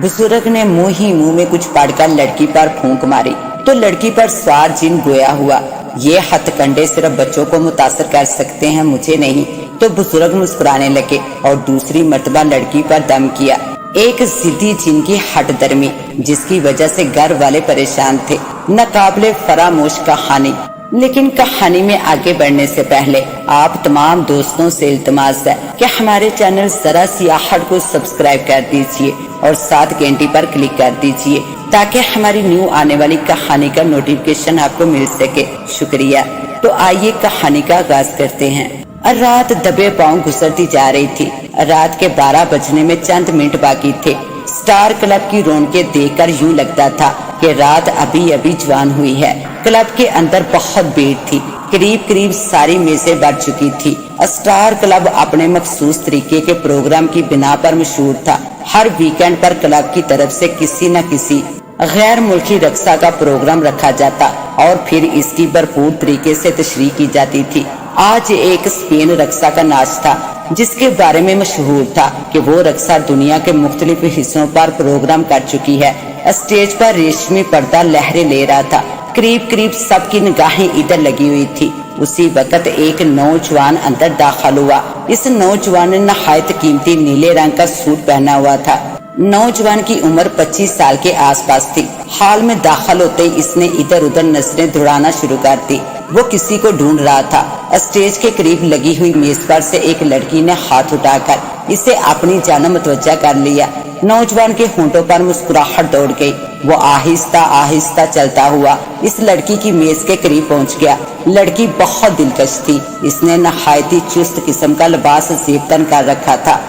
बुजुर्ग ने मुंह ही मुंह में कुछ पढ़कर लड़की पर फूंक मारी तो लड़की पर सवार जिन गोया हुआ। ये हथकंडे सिर्फ बच्चों को मुतासर कर सकते हैं, मुझे नहीं। तो बुजुर्ग मुस्कुराने लगे और दूसरी मर्तबा लड़की पर दम किया। एक जिद्दी जिन की हट दर्मी, जिसकी वजह से घर वाले परेशान थे। नाकाबिले फरामोश कहानी। लेकिन कहानी में आगे बढ़ने से पहले आप तमाम दोस्तों से इल्तिमास है कि हमारे चैनल जरा सी आहट को सब्सक्राइब कर दीजिए और साथ घंटी पर क्लिक कर दीजिए ताकि हमारी न्यू आने वाली कहानी का नोटिफिकेशन आपको मिल सके। शुक्रिया। तो आइए कहानी का आगाज करते हैं। रात दबे पांव गुजरती जा रही थी। रात के 12 बजने में चंद मिनट बाकी थे। स्टार क्लब की रौनकें देखकर यूं लगता था कि रात अभी अभी जवान हुई है। क्लब के अंदर बहुत भीड़ थी। करीब करीब सारी मेजें भर चुकी थी। स्टार क्लब अपने मखसूस तरीके के प्रोग्राम की बिना पर मशहूर था। हर वीकेंड पर क्लब की तरफ से किसी न किसी गैर मुल्की रक्सा का प्रोग्राम रखा जाता और फिर इसकी भरपूर तरीके से तशरीह की जाती थी। आज एक स्पेन रक्सा का नाच था जिसके बारे में मशहूर था कि वो रक्सा दुनिया के मुख्तलिफ हिस्सों पर प्रोग्राम कर चुकी है। स्टेज पर रेशमी पर्दा लहरें ले रहा था। करीब करीब सबकी निगाहें इधर लगी हुई थी। उसी वक्त एक नौजवान अंदर दाखिल हुआ। इस नौजवान ने नहायत कीमती नीले रंग का सूट पहना हुआ था। नौजवान की उम्र 25 साल के आसपास थी। हाल में दाखिल होते ही इसने इधर उधर नजरें दौड़ाना शुरू कर दी। वो किसी को ढूंढ रहा था। स्टेज के करीब लगी हुई मेज पर से एक लड़की ने हाथ उठाकर इसे अपनी जानिब मुतवज्जा कर लिया। नौजवान के होंठों पर मुस्कुराहट दौड़ गई। वो आहिस्ता आहिस्ता चलता हुआ इस लड़की की मेज के करीब पहुंच गया। लड़की बहुत दिलकश थी। इसने नहायती चुस्त किस्म का लिबास ज़ेबतन कर रखा था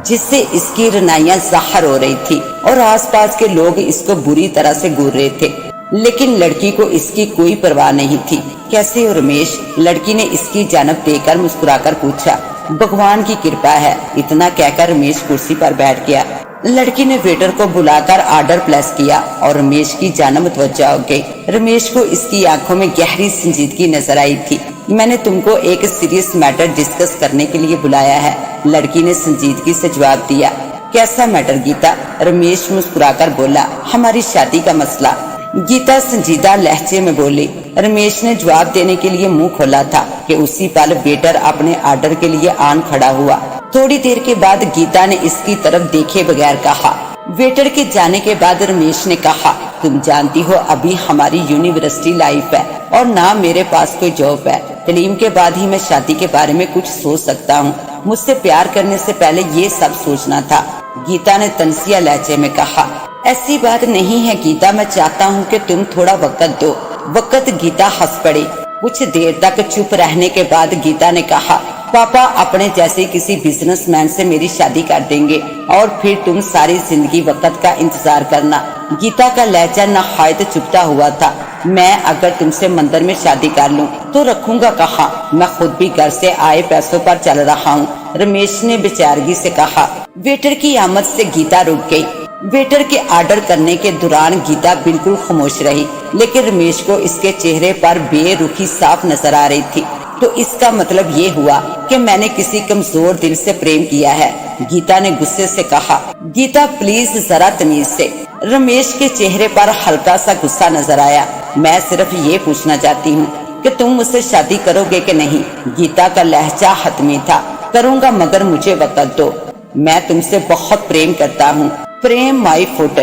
जिससे इसकी रनाइयां ज़ाहिर हो रही थी और आसपास के लोग इसको बुरी तरह से घूर रहे थे। लेकिन लड़की को इसकी कोई परवाह नहीं थी। कैसे हो रमेश? लड़की ने इसकी जानब देखकर मुस्कुराकर पूछा। भगवान की कृपा है, इतना कहकर रमेश कुर्सी पर बैठ गया। लड़की ने वेटर को बुलाकर ऑर्डर प्लेस किया और रमेश की जानब मुतवज्जा हो गई। रमेश को इसकी आंखों में गहरी संजीदगी नजर आई थी। मैंने तुमको एक सीरियस मैटर डिस्कस करने के लिए बुलाया है, लड़की ने संजीदगी से जवाब दिया। कैसा मैटर गीता? रमेश मुस्कुराकर बोला। हमारी शादी का मसला, गीता संजीदा लहजे में बोली। रमेश ने जवाब देने के लिए मुंह खोला था कि उसी पल वेटर अपने ऑर्डर के लिए आन खड़ा हुआ। थोड़ी देर के बाद गीता ने इसकी तरफ देखे बगैर कहा। वेटर के जाने के बाद रमेश ने कहा, तुम जानती हो अभी हमारी यूनिवर्सिटी लाइफ है और ना मेरे पास कोई जॉब है। तालीम के बाद ही मैं शादी के बारे में कुछ सोच सकता हूँ। मुझसे प्यार करने से पहले ये सब सोचना था, गीता ने तनसिया लहजे में कहा। ऐसी बात नहीं है गीता, मैं चाहता हूँ कि तुम थोड़ा वक्त दो। वक्त? गीता हंस पड़ी। कुछ देर तक चुप रहने के बाद गीता ने कहा, पापा अपने जैसे किसी बिजनेसमैन से मेरी शादी कर देंगे और फिर तुम सारी जिंदगी वक्त का इंतजार करना। गीता का लहजा नहायत चुभता हुआ था। मैं अगर तुमसे मंदिर में शादी कर लूं तो रखूंगा कहाँ? मैं खुद भी घर से आए पैसों पर चल रहा हूँ, रमेश ने बेचारगी से कहा। वेटर की आमद से गीता रुक गई। वेटर के ऑर्डर करने के दौरान गीता बिल्कुल खामोश रही, लेकिन रमेश को इसके चेहरे पर बेरुखी साफ नजर आ रही थी। तो इसका मतलब ये हुआ कि मैंने किसी कमजोर दिल से प्रेम किया है, गीता ने गुस्से से कहा। गीता प्लीज जरा तमीज से। रमेश के चेहरे पर हल्का सा गुस्सा नजर आया। मैं सिर्फ ये पूछना चाहती हूँ कि तुम मुझसे शादी करोगे कि नहीं? गीता का लहजा हतमी था। करूँगा मगर मुझे वक्त दो, मैं तुमसे बहुत प्रेम करता हूँ। प्रेम माई फुट।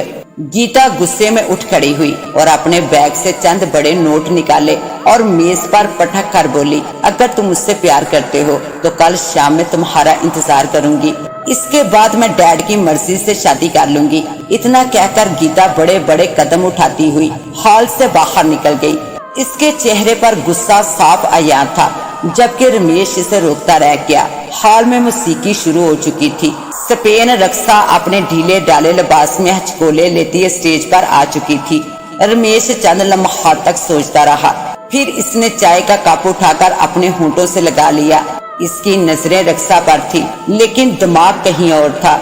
गीता गुस्से में उठ खड़ी हुई और अपने बैग से चंद बड़े नोट निकाले और मेज पर पटक कर बोली, अगर तुम मुझसे प्यार करते हो तो कल शाम में तुम्हारा इंतजार करूंगी। इसके बाद मैं डैड की मर्जी से शादी कर लूंगी। इतना कहकर गीता बड़े बड़े कदम उठाती हुई हॉल से बाहर निकल गई। इसके चेहरे पर गुस्सा साफ आया था, जबकि रमेश इसे रोकता रह गया। हॉल में मौसीकी शुरू हो चुकी थी। स्पेन रक्सा अपने ढीले डाले लिबास में हचकोले लेती स्टेज पर आ चुकी थी। रमेश चंद लम्हा तक सोचता रहा, फिर इसने चाय का कप उठाकर अपने होंठों से लगा लिया। इसकी नजरें रक्सा पर थी, लेकिन दिमाग कहीं और था।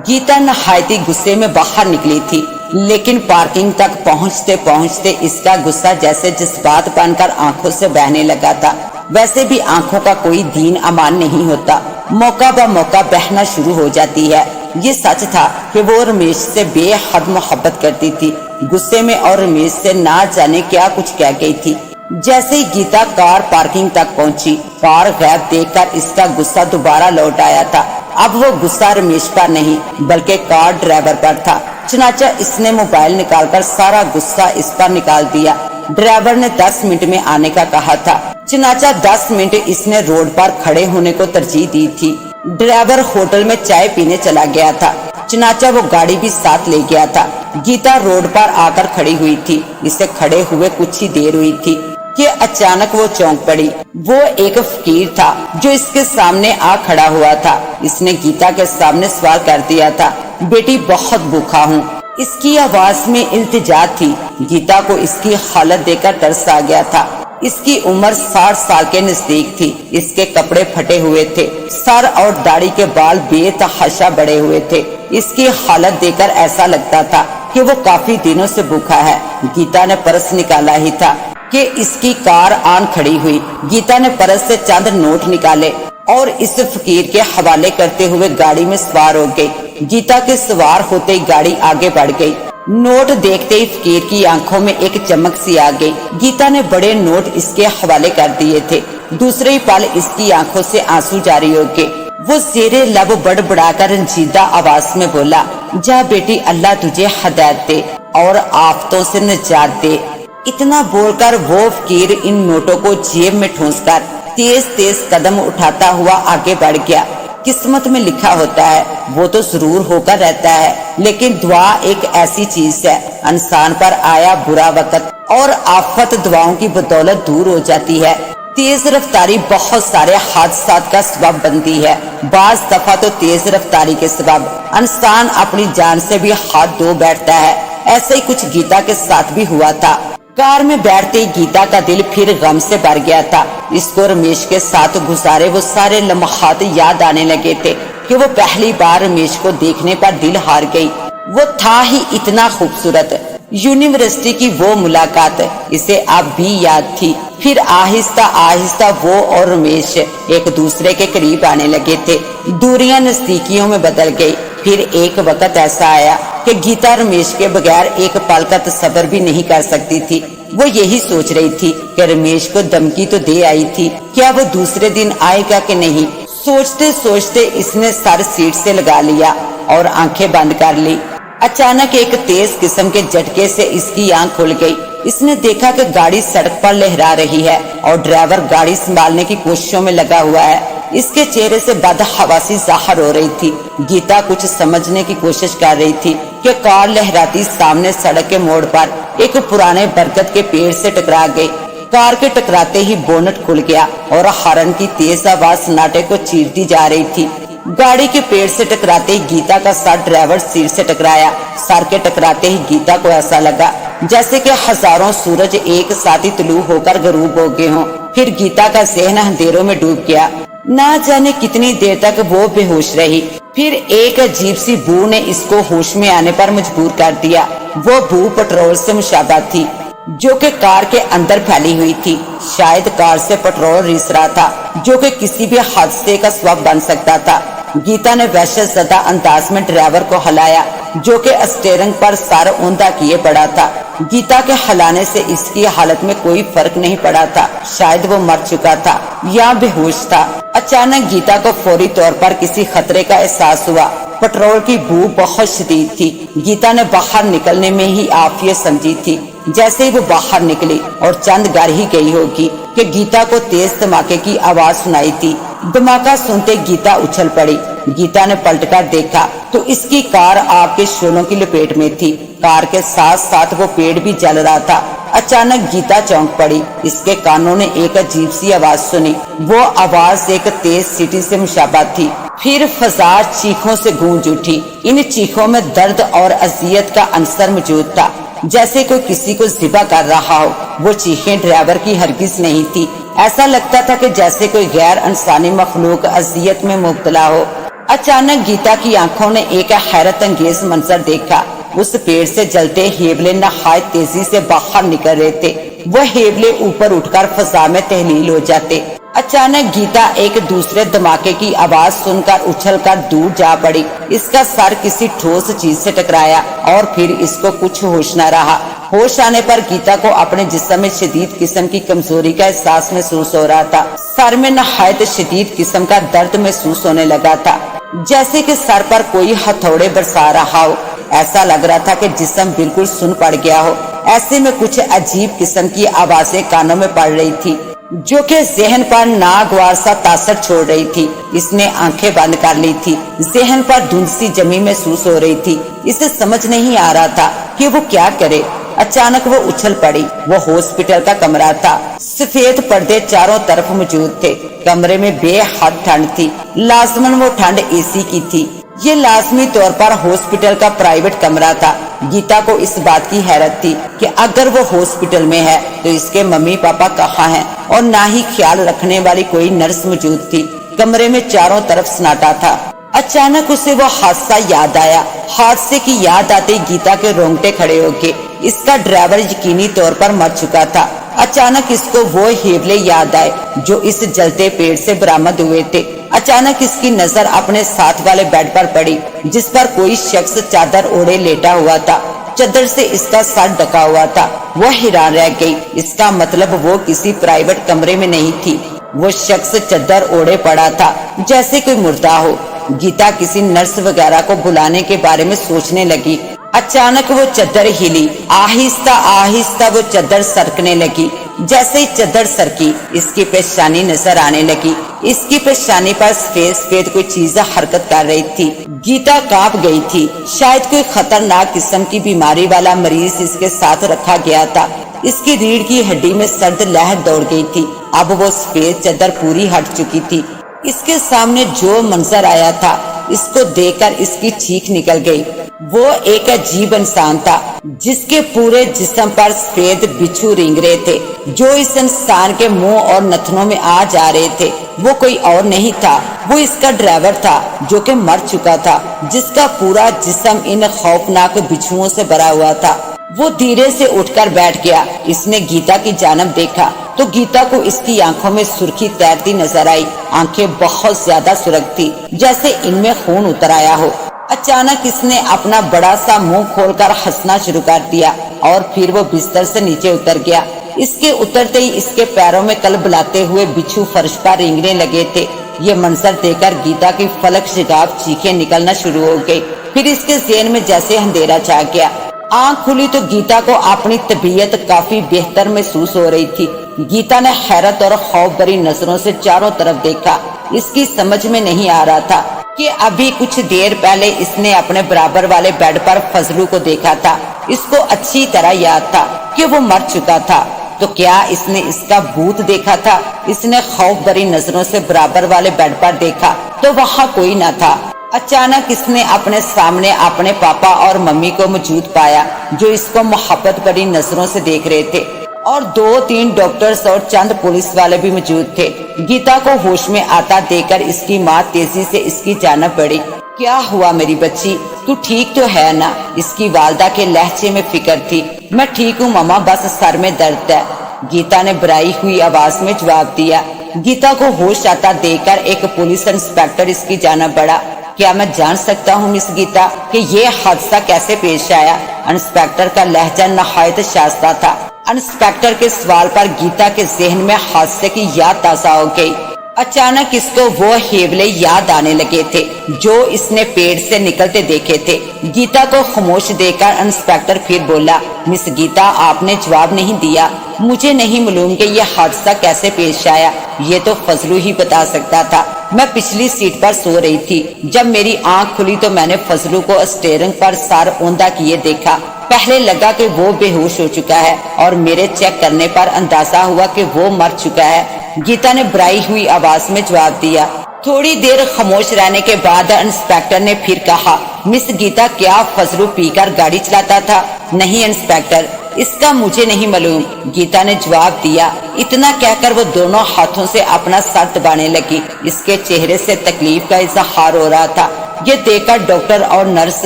गीता नहायती गुस्से में बाहर निकली थी, लेकिन पार्किंग तक पहुंचते पहुंचते इसका गुस्सा जैसे जज्बात बनकर आंखों से बहने लगा था। वैसे भी आंखों का कोई दीन अमान नहीं होता, मौका ब मौका बहना शुरू हो जाती है। ये सच था कि वो रमेश से बेहद मोहब्बत करती थी। गुस्से में और रमेश से ना जाने क्या कुछ कह गई थी। जैसे ही गीता कार पार्किंग तक पहुंची, कार गायब देखकर इसका गुस्सा दोबारा लौट आया था। अब वो गुस्सा रमेश पर नहीं बल्कि कार ड्राइवर पर था। चनाचा इसने मोबाइल निकालकर सारा गुस्सा इस पर निकाल दिया। ड्राइवर ने 10 मिनट में आने का कहा था। चनाचा 10 मिनट इसने रोड पर खड़े होने को तरजीह दी थी। ड्राइवर होटल में चाय पीने चला गया था। चनाचा वो गाड़ी भी साथ ले गया था। गीता रोड पर आकर खड़ी हुई थी। इसे खड़े हुए कुछ ही देर हुई थी कि अचानक वो चौंक पड़ी। वो एक फकीर था जो इसके सामने आ खड़ा हुआ था। इसने गीता के सामने सवाल कर दिया था, बेटी बहुत भूखा हूँ। इसकी आवाज में इल्तिजा थी। गीता को इसकी हालत देखकर तरस आ गया था। इसकी उम्र 60 साल के नजदीक थी। इसके कपड़े फटे हुए थे। सर और दाढ़ी के बाल बेतहाशा बड़े हुए थे। इसकी हालत देखकर ऐसा लगता था कि वो काफी दिनों से भूखा है। गीता ने पर्स निकाला ही था कि इसकी कार आन खड़ी हुई। गीता ने पर्स से चंद नोट निकाले और इस फकीर के हवाले करते हुए गाड़ी में सवार हो गई। गीता के सवार होते ही गाड़ी आगे बढ़ गई। नोट देखते ही फकीर की आंखों में एक चमक सी आ गई। गीता ने बड़े नोट इसके हवाले कर दिए थे। दूसरे ही पल इसकी आंखों से आंसू जारी हो गए। वो ज़ेरे लब बड़बड़ाकर रंजीदा आवाज में बोला, जा बेटी, अल्लाह तुझे हिदायत दे और आफतों से निजात दे। इतना बोलकर वो फकीर इन नोटों को जेब में ठूंसकर तेज तेज कदम उठाता हुआ आगे बढ़ गया। किस्मत में लिखा होता है वो तो जरूर होकर रहता है, लेकिन दुआ एक ऐसी चीज है, इंसान पर आया बुरा वक्त और आफत दुआओं की बदौलत दूर हो जाती है। तेज रफ्तारी बहुत सारे हादसात का सबब बनती है। बाज दफा तो तेज रफ्तारी के सबब इंसान अपनी जान से भी हाथ धो बैठता है। ऐसे ही कुछ गीता के साथ भी हुआ था। कार में बैठते ही गीता का दिल फिर गम से भर गया था। इसको रमेश के साथ गुजारे वो सारे लम्हात याद आने लगे थे कि वो पहली बार रमेश को देखने पर दिल हार गई। वो था ही इतना खूबसूरत। यूनिवर्सिटी की वो मुलाकात इसे अब भी याद थी। फिर आहिस्ता आहिस्ता वो और रमेश एक दूसरे के करीब आने लगे थे। दूरियां नजदीकियों में बदल गई। फिर एक वक्त ऐसा आया कि गीता रमेश के बगैर एक पल का तसव्वुर भी नहीं कर सकती थी। वो यही सोच रही थी कि रमेश को धमकी तो दे आई थी, क्या वो दूसरे दिन आएगा कि नहीं। सोचते सोचते इसने सर सीट से लगा लिया और आंखें बंद कर ली। अचानक एक तेज किस्म के झटके से इसकी आंख खुल गई। इसने देखा कि गाड़ी सड़क पर लहरा रही है और ड्राइवर गाड़ी संभालने की कोशिशों में लगा हुआ है। इसके चेहरे से बदहवासी जाहिर हो रही थी। गीता कुछ समझने की कोशिश कर रही थी कि कार लहराती सामने सड़क के मोड़ पर एक पुराने बरगद के पेड़ से टकरा गई। कार के टकराते ही बोनट खुल गया और हॉर्न की तेज आवाज सन्नाटे को चीरती जा रही थी। गाड़ी के पेड़ से टकराते ही गीता का सर ड्राइवर सीट से टकराया। सर के टकराते ही गीता को ऐसा लगा जैसे कि हजारों सूरज एक साथ ही तुलू होकर गरूब हो गए हों। फिर गीता का ज़हन अंधेरों में डूब गया। ना जाने कितनी देर तक वो बेहोश रही। फिर एक अजीब सी बू ने इसको होश में आने पर मजबूर कर दिया। वो बू पेट्रोल से मुशाबा थी जो कि कार के अंदर फैली हुई थी। शायद कार से पेट्रोल रिस रहा था जो कि किसी भी हादसे का सबब बन सकता था। गीता ने वहशत ज़दा अंदाज में ड्राइवर को हिलाया जो कि स्टीयरिंग पर सर ऊंधा किए पड़ा था। गीता के हिलाने से इसकी हालत में कोई फर्क नहीं पड़ा था। शायद वो मर चुका था या बेहोश था। अचानक गीता को फौरी तौर पर किसी खतरे का एहसास हुआ। पेट्रोल की बू बहुत शदीद थी। गीता ने बाहर निकलने में ही आफियत समझी थी। जैसे ही वो बाहर निकली और चंद घर ही गई होगी कि गीता को तेज धमाके की आवाज सुनाई थी। धमाका सुनते गीता उछल पड़ी। गीता ने पलटकर देखा तो इसकी कार आग के शोलों की लपेट में थी। कार के साथ साथ वो पेड़ भी जल रहा था। अचानक गीता चौंक पड़ी। इसके कानों ने एक अजीब सी आवाज सुनी। वो आवाज एक तेज सीटी से मुशाबा थी। फिर फजा चीखों से गूंज उठी। इन चीखों में दर्द और अजियत का अंसर मौजूद था, जैसे कोई किसी को ज़िबा कर रहा हो। वो चीखें ड्राइवर की हरगिज नहीं थी। ऐसा लगता था कि जैसे कोई गैर इंसानी मखलूक अजियत में मुब्तला हो। अचानक गीता की आंखों ने एक हैरत अंगेज मंजर देखा। उस पेड़ से जलते हेबले नहायत तेजी से बाहर निकल रहे थे। वह हेबले ऊपर उठकर फजा में तहलील हो जाते। अचानक गीता एक दूसरे धमाके की आवाज सुनकर उछलकर दूर जा पड़ी। इसका सर किसी ठोस चीज से टकराया और फिर इसको कुछ होश न रहा। होश आने पर गीता को अपने जिस्म में शदीद किस्म की कमजोरी का एहसास महसूस हो रहा था। सर में नहायत शदीद किस्म का दर्द महसूस होने लगा था, जैसे कि सर पर कोई हथौड़े बरसा रहा हो। ऐसा लग रहा था कि जिस्म बिल्कुल सुन पड़ गया हो। ऐसे में कुछ अजीब किस्म की आवाजें कानों में पड़ रही थी, जो कि जहन पर नागवार सा तासर छोड़ रही थी। इसने आंखें बंद कर ली थी। जहन पर धुंध सी जमी महसूस हो रही थी। इसे समझ नहीं आ रहा था कि वो क्या करे। अचानक वो उछल पड़ी। वो हॉस्पिटल का कमरा था। सफेद पर्दे चारों तरफ मौजूद थे। कमरे में बेहद ठंड थी। लाजमन वो ठंड एसी की थी। ये लाजमी तौर पर हॉस्पिटल का प्राइवेट कमरा था। गीता को इस बात की हैरत थी कि अगर वो हॉस्पिटल में है तो इसके मम्मी पापा कहाँ हैं, और ना ही ख्याल रखने वाली कोई नर्स मौजूद थी। कमरे में चारों तरफ सन्नाटा था। अचानक उसे वो हादसा याद आया। हादसे की याद आते ही गीता के रोंगटे खड़े हो गए। इसका ड्राइवर यकीनी तौर पर मर चुका था। अचानक इसको वो हेवले याद आए जो इस जलते पेड़ से बरामद हुए थे। अचानक इसकी नजर अपने साथ वाले बेड पर पड़ी, जिस पर कोई शख्स चादर ओढ़े लेटा हुआ था। चादर से इसका सर ढका हुआ था। वो हैरान रह गई। इसका मतलब वो किसी प्राइवेट कमरे में नहीं थी। वो शख्स चादर ओढ़े पड़ा था, जैसे कोई मुर्दा हो। गीता किसी नर्स वगैरह को बुलाने के बारे में सोचने लगी। अचानक वो चादर हिली। आहिस्ता आहिस्ता वो चादर सरकने लगी। जैसे ही चादर सरकी, इसकी पेशानी नजर आने लगी। इसकी पेशानी पर सफेद सफेद कोई चीज हरकत कर रही थी। गीता कांप गई थी। शायद कोई खतरनाक किस्म की बीमारी वाला मरीज इसके साथ रखा गया था। इसकी रीढ़ की हड्डी में सर्द लहर दौड़ गई थी। अब वो सफेद चादर पूरी हट चुकी थी। इसके सामने जो मंजर आया था, इसको देखकर इसकी चीख निकल गई। वो एक अजीब इंसान था, जिसके पूरे जिस्म पर सफेद बिच्छू रेंग रहे थे, जो इस इंसान के मुंह और नथनों में आ जा रहे थे। वो कोई और नहीं था, वो इसका ड्राइवर था, जो कि मर चुका था, जिसका पूरा जिस्म इन खौफनाक बिच्छुओं से भरा हुआ था। वो धीरे से उठकर बैठ गया। इसने गीता की जानब देखा तो गीता को इसकी आंखों में सुर्खी तैरती नजर आई। आंखें बहुत ज्यादा सुर्ख थी, जैसे इनमें खून उतर आया हो। अचानक इसने अपना बड़ा सा मुंह खोलकर हंसना शुरू कर दिया और फिर वो बिस्तर से नीचे उतर गया। इसके उतरते ही इसके पैरों में कलबलाते हुए बिच्छू फर्श पर रेंगने लगे थे। ये मंजर देखकर गीता की फलक शिगाब चीखें निकलना शुरू हो गई। फिर इसके ज़हन में जैसे अंधेरा छा गया। आंख खुली तो गीता को अपनी तबीयत काफी बेहतर महसूस हो रही थी। गीता ने हैरत और खौफ भरी नजरों से चारों तरफ देखा। इसकी समझ में नहीं आ रहा था कि अभी कुछ देर पहले इसने अपने बराबर वाले बेड पर फजलू को देखा था। इसको अच्छी तरह याद था कि वो मर चुका था। तो क्या इसने इसका भूत देखा था? इसने खौफ भरी नजरों से बराबर वाले बेड पर देखा तो वहाँ कोई न था। अचानक इसने अपने सामने अपने पापा और मम्मी को मौजूद पाया, जो इसको मोहब्बत भरी नजरों से देख रहे थे, और 2-3 डॉक्टर्स और चंद पुलिस वाले भी मौजूद थे। गीता को होश में आता देखकर इसकी माँ तेजी से इसकी जानब बढ़ी। क्या हुआ मेरी बच्ची, तू ठीक तो है ना? इसकी वालदा के लहजे में फिक्र थी। मैं ठीक हूँ मम्मा, बस सर में दर्द है, गीता ने बराई हुई आवाज में जवाब दिया। गीता को होश आता देखकर एक पुलिस इंस्पेक्टर इसकी जानब बढ़ा। क्या मैं जान सकता हूँ मिस गीता कि ये हादसा कैसे पेश आया? इंस्पेक्टर का लहजा नहायत शास्ता था। इंस्पेक्टर के सवाल पर गीता के जहन में हादसे की याद ताजा हो गई। अचानक इसको वो हेवले याद आने लगे थे जो इसने पेड़ से निकलते देखे थे। गीता को खामोश देखकर इंस्पेक्टर फिर बोला, मिस गीता, आपने जवाब नहीं दिया। मुझे नहीं मालूम कि यह हादसा कैसे पेश आया, ये तो फजलू ही बता सकता था। मैं पिछली सीट पर सो रही थी। जब मेरी आंख खुली तो मैंने फजलू को स्टीयरिंग पर सर औंधा किए देखा। पहले लगा कि वो बेहोश हो चुका है और मेरे चेक करने पर अंदाजा हुआ कि वो मर चुका है, गीता ने बराई हुई आवाज में जवाब दिया। थोड़ी देर खामोश रहने के बाद इंस्पेक्टर ने फिर कहा, मिस गीता, क्या फजलू पीकर गाड़ी चलाता था? नहीं इंस्पेक्टर, इसका मुझे नहीं मालूम, गीता ने जवाब दिया। इतना कहकर वो दोनों हाथों से अपना सर दबाने लगी। इसके चेहरे से तकलीफ का इजहार हो रहा था। ये देखकर डॉक्टर और नर्स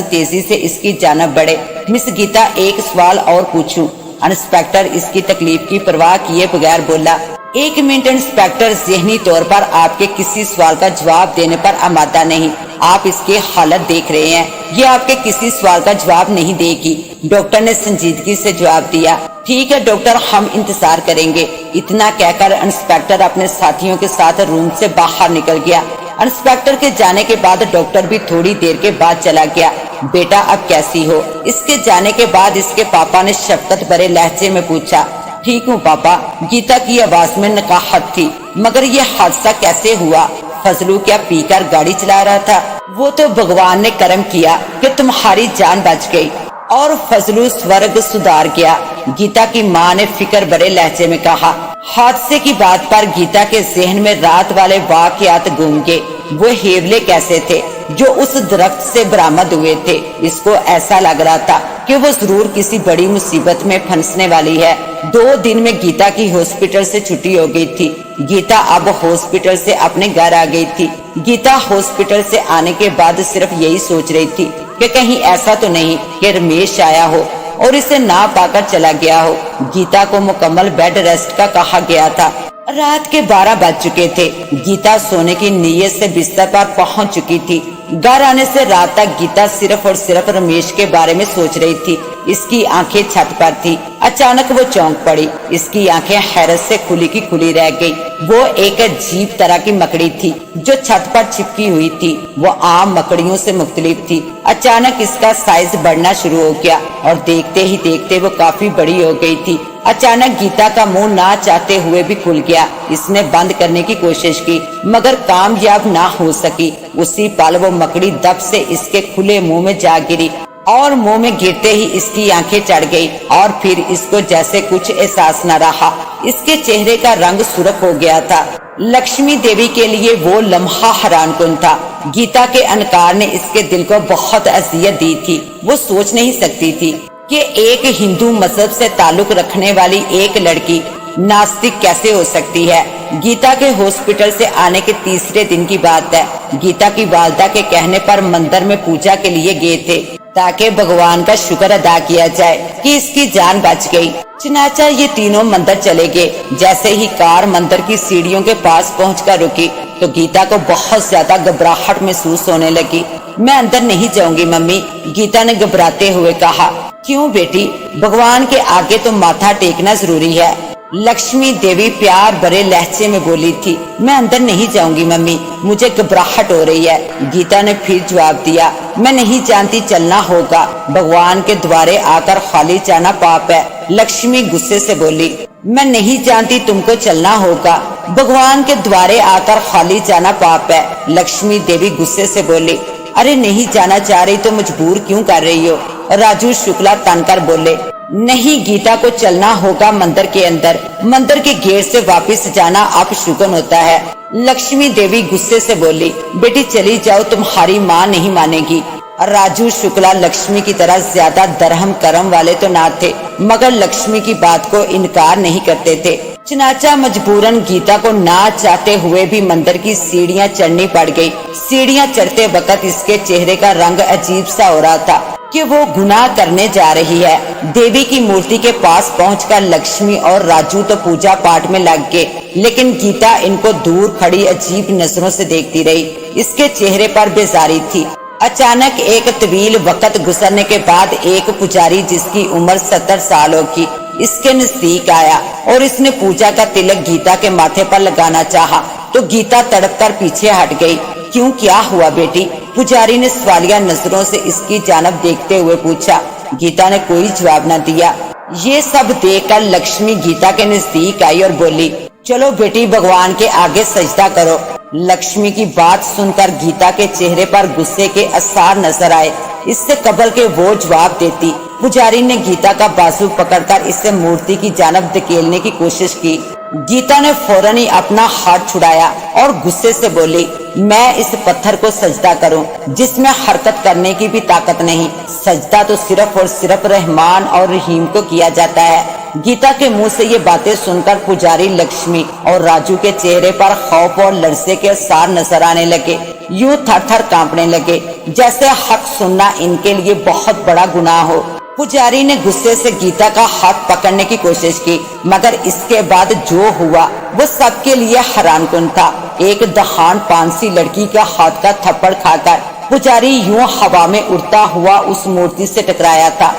तेजी से इसकी जानब बढ़े। मिस गीता, एक सवाल और पूछूं? इंस्पेक्टर इसकी तकलीफ की परवाह किए बगैर बोला। एक मिनट इंस्पेक्टर, ज़हनी तौर पर आपके किसी सवाल का जवाब देने पर आमादा नहीं। आप इसकी हालत देख रहे हैं, ये आपके किसी सवाल का जवाब नहीं देगी। डॉक्टर ने संजीदगी से जवाब दिया। ठीक है डॉक्टर, हम इंतजार करेंगे। इतना कहकर इंस्पेक्टर अपने साथियों के साथ रूम से बाहर निकल गया। इंस्पेक्टर के जाने के बाद डॉक्टर भी थोड़ी देर के बाद चला गया। बेटा अब कैसी हो? इसके जाने के बाद इसके पापा ने शफकत भरे लहजे में पूछा। ठीक हूँ पापा, गीता की आवाज में नकाहत थी। मगर ये हादसा कैसे हुआ? फजलू क्या पीकर गाड़ी चला रहा था? वो तो भगवान ने करम किया कि तुम्हारी जान बच गई और फजलू स्वर्ग सुधार गया। गीता की माँ ने फिक्र भरे लहजे में कहा। हादसे की बात पर गीता के जहन में रात वाले वाकयात घूम गए। वो हेवले कैसे थे जो उस दरख्त से बरामद हुए थे? इसको ऐसा लग रहा था कि वो जरूर किसी बड़ी मुसीबत में फंसने वाली है। 2 दिन में गीता की हॉस्पिटल से छुट्टी हो गई थी। गीता अब हॉस्पिटल से अपने घर आ गई थी। गीता हॉस्पिटल से आने के बाद सिर्फ यही सोच रही थी कि कहीं ऐसा तो नहीं कि रमेश आया हो और इसे ना पाकर चला गया हो। गीता को मुकम्मल बेड रेस्ट का कहा गया था। रात के 12 बज चुके थे। गीता सोने की नीयत से बिस्तर पर पहुंच चुकी थी। घर आने से रात तक गीता सिर्फ और सिर्फ रमेश के बारे में सोच रही थी। इसकी आंखें छत पर थी। अचानक वो चौंक पड़ी। इसकी आंखें हैरत से खुली की खुली रह गई। वो एक अजीब तरह की मकड़ी थी जो छत पर चिपकी हुई थी। वो आम मकड़ियों से मुख्तलिफ थी। अचानक इसका साइज बढ़ना शुरू हो गया और देखते ही देखते वो काफी बड़ी हो गई थी। अचानक गीता का मुंह ना चाहते हुए भी खुल गया। इसने बंद करने की कोशिश की मगर कामयाब ना हो सकी। उसी पल वो मकड़ी दब से इसके खुले मुंह में जा गिरी और मुंह में गिरते ही इसकी आंखें चढ़ गई और फिर इसको जैसे कुछ एहसास न रहा। इसके चेहरे का रंग सुर्ख हो गया था। लक्ष्मी देवी के लिए वो लम्हा हैरानकुन था। गीता के अनकार ने इसके दिल को बहुत अजियत दी थी। वो सोच नहीं सकती थी कि एक हिंदू मजहब से ताल्लुक रखने वाली एक लड़की नास्तिक कैसे हो सकती है। गीता के हॉस्पिटल से आने के 3रे दिन की बात है। गीता की वालदा के कहने पर मंदिर में पूजा के लिए गए थे ताकि भगवान का शुक्र अदा किया जाए कि इसकी जान बच गई। चनाचा ये तीनों मंदिर चले गए। जैसे ही कार मंदिर की सीढ़ियों के पास पहुंचकर रुकी तो गीता को बहुत ज्यादा घबराहट महसूस होने लगी। मैं अंदर नहीं जाऊंगी मम्मी, गीता ने घबराते हुए कहा। क्यों बेटी? भगवान के आगे तो माथा टेकना जरूरी है। लक्ष्मी देवी प्यार भरे लहजे में बोली थी। मैं अंदर नहीं जाऊंगी मम्मी, मुझे घबराहट हो रही है। गीता ने फिर जवाब दिया। मैं नहीं जानती, चलना होगा। भगवान के द्वारे आकर खाली जाना पाप है। लक्ष्मी गुस्से से बोली। मैं नहीं जानती, तुमको चलना होगा। भगवान के द्वारे आकर खाली जाना पाप है। लक्ष्मी देवी गुस्से से बोली। अरे नहीं जाना चाह रही तो मजबूर क्यों कर रही हो? राजू शुक्ला तनकर बोले। नहीं, गीता को चलना होगा मंदिर के अंदर। मंदिर के गेट से वापस जाना अपशुगन होता है। लक्ष्मी देवी गुस्से से बोली। बेटी चली जाओ, तुम्हारी माँ नहीं मानेगी। राजू शुक्ला लक्ष्मी की तरह ज्यादा दरहम करम वाले तो ना थे मगर लक्ष्मी की बात को इनकार नहीं करते थे। चनाचा मजबूरन गीता को ना चाहते हुए भी मंदिर की सीढ़ियां चढ़नी पड़ गई। सीढ़ियां चढ़ते वक्त इसके चेहरे का रंग अजीब सा हो रहा था कि वो गुनाह करने जा रही है। देवी की मूर्ति के पास पहुंचकर लक्ष्मी और राजू तो पूजा पाठ में लग गए, लेकिन गीता इनको दूर खड़ी अजीब नजरों से देखती रही। इसके चेहरे पर बेजारी थी। अचानक एक तवील वक्त गुजरने के बाद एक पुजारी जिसकी उम्र 70 साल होगी इसके नजदीक आया और इसने पूजा का तिलक गीता के माथे पर लगाना चाहा तो गीता तड़प कर पीछे हट गई। क्यों, क्या हुआ बेटी? पुजारी ने सवालिया नजरों से इसकी जानब देखते हुए पूछा। गीता ने कोई जवाब न दिया। ये सब देखकर लक्ष्मी गीता के नजदीक आई और बोली, चलो बेटी भगवान के आगे सजदा करो। लक्ष्मी की बात सुनकर गीता के चेहरे पर गुस्से के आसार नजर आए। इससे कबल के वो जवाब देती। पुजारी ने गीता का बाजू पकड़कर इसे मूर्ति की जानब धकेलने की कोशिश की। गीता ने फौरन ही अपना हाथ छुड़ाया और गुस्से से बोली, मैं इस पत्थर को सजदा करूं जिसमें हरकत करने की भी ताकत नहीं। सजदा तो सिर्फ और सिर्फ रहमान और रहीम को किया जाता है। गीता के मुंह से ये बातें सुनकर पुजारी लक्ष्मी और राजू के चेहरे पर खौफ और लरसे के आसार नजर आने लगे। यूं थर थर कांपने लगे जैसे हक सुनना इनके लिए बहुत बड़ा गुनाह हो। पुजारी ने गुस्से से गीता का हाथ पकड़ने की कोशिश की, मगर इसके बाद जो हुआ वो सबके लिए हैरानकुन था। एक दहाड़ पानसी लड़की के हाथ का थप्पड़ खाकर पुजारी यूं हवा में उड़ता हुआ उस मूर्ति से टकराया था।